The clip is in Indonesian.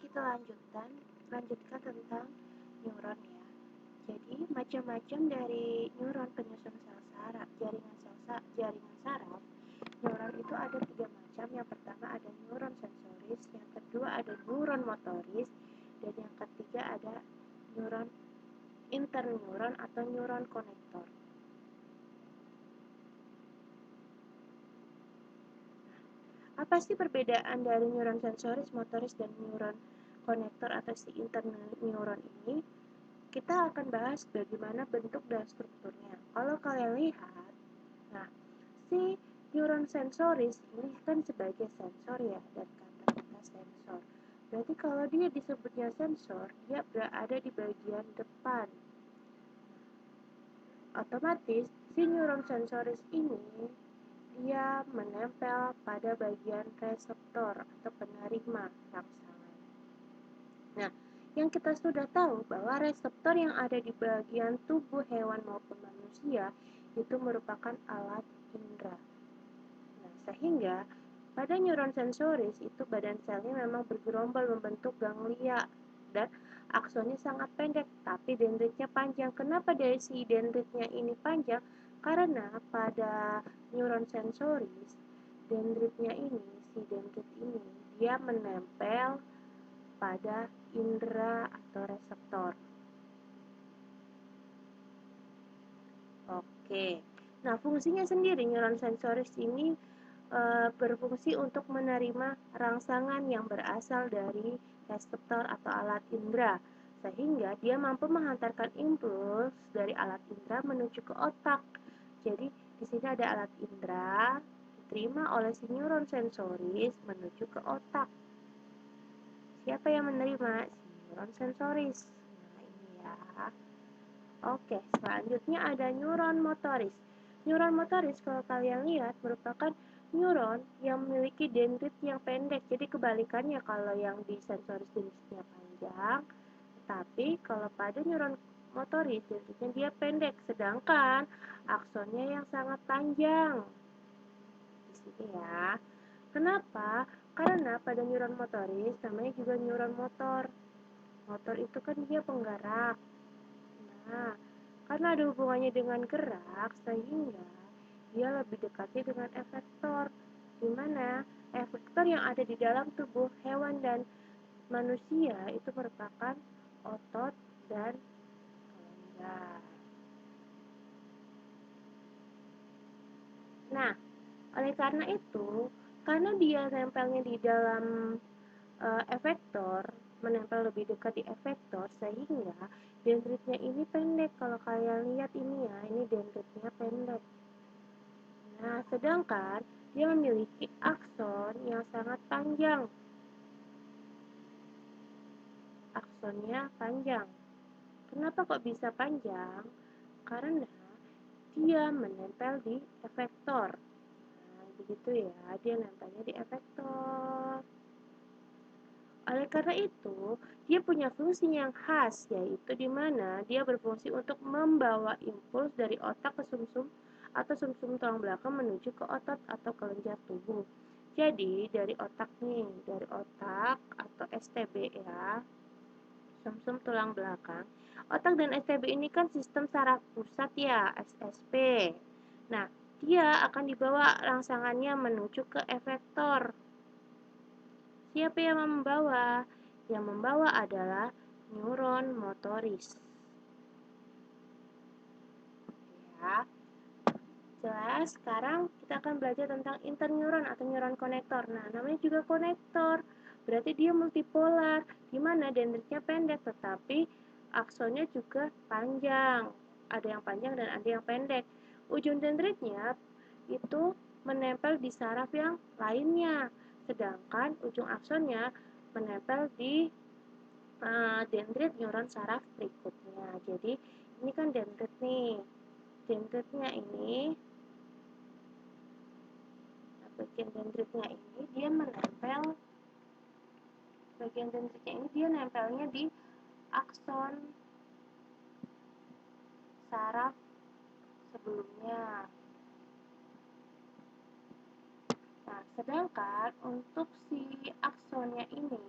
kita lanjutkan tentang neuron ya. Jadi macam-macam dari neuron penyusun sel saraf, jaringan saraf. Neuron itu ada 3 macam. Yang pertama ada neuron sensoris, yang kedua ada neuron motoris, dan yang ketiga ada neuron interneuron atau neuron konektor. Apa sih perbedaan dari neuron sensoris, motoris, dan neuron konektor atau si interneuron ini? Kita akan bahas bagaimana bentuk dan strukturnya. Kalau kalian lihat, nah, si neuron sensoris ini kan sebagai sensor ya, dan kata-kata sensor. Berarti kalau dia disebutnya sensor, dia berada di bagian depan. Otomatis, si neuron sensoris ini dia menempel pada bagian reseptor atau penerima rangsangan. Nah, yang kita sudah tahu bahwa reseptor yang ada di bagian tubuh hewan maupun manusia itu merupakan alat indera. Nah, sehingga pada neuron sensoris itu badan selnya memang bergerombol membentuk ganglia dan aksonnya sangat pendek, tapi dendritnya panjang. Kenapa dari si dendritnya ini panjang? Karena pada neuron sensoris, dendritnya ini, si dendrit ini, dia menempel pada indera atau reseptor. Oke. Nah, fungsinya sendiri neuron sensoris ini berfungsi untuk menerima rangsangan yang berasal dari reseptor atau alat indera, sehingga dia mampu menghantarkan impuls dari alat indera menuju ke otak. Jadi, di sini ada alat indera diterima oleh si neuron sensoris menuju ke otak. Siapa yang menerima? Si neuron sensoris. Nah, ini ya. Oke, selanjutnya ada neuron motoris. Neuron motoris kalau kalian lihat merupakan neuron yang memiliki dendrit yang pendek. Jadi kebalikannya kalau yang di sensoris dendritnya panjang, tapi kalau pada neuron motoris dendritnya dia pendek, sedangkan aksonnya yang sangat panjang. Di sini ya. Kenapa? Karena pada neuron motoris namanya juga neuron motor. Motor itu kan dia penggerak. Nah, karena ada hubungannya dengan gerak, sehingga dia lebih dekatnya dengan efektor, di mana efektor yang ada di dalam tubuh hewan dan manusia itu merupakan otot dan kelenjar. Nah, oleh karena itu, karena dia nempelnya di dalam efektor, menempel lebih dekat di efektor, sehingga dendritnya ini pendek. Kalau kalian lihat ini ya, ini dendritnya pendek. Nah, sedangkan dia memiliki akson yang sangat panjang. Aksonnya panjang. Kenapa kok bisa panjang? Karena dia menempel di efektor. Nah, begitu ya, dia nempelnya di efektor. Oleh karena itu, dia punya fungsi yang khas, yaitu di mana dia berfungsi untuk membawa impuls dari otak ke sumsum atau sumsum tulang belakang menuju ke otot atau kelenjar tubuh. Jadi, dari otak atau STB ya, sumsum tulang belakang. Otak dan STB ini kan sistem saraf pusat ya, SSP. Nah, dia akan dibawa rangsangannya menuju ke efektor. Siapa yang membawa? Yang membawa adalah neuron motoris. Ya. Jelas, sekarang kita akan belajar tentang interneuron atau neuron konektor. Nah, namanya juga konektor. Berarti dia multipolar, di mana dendritnya pendek, tetapi aksonnya juga panjang. Ada yang panjang dan ada yang pendek. Ujung dendritnya itu menempel di saraf yang lainnya, sedangkan ujung aksonnya menempel di dendrit neuron saraf berikutnya. Jadi ini kan dendrit nih. Dendritnya ini, bagian dendritnya ini dia menempel, bagian dendritnya ini dia nempelnya di akson saraf sebelumnya. Nah, sedangkan untuk si aksonnya ini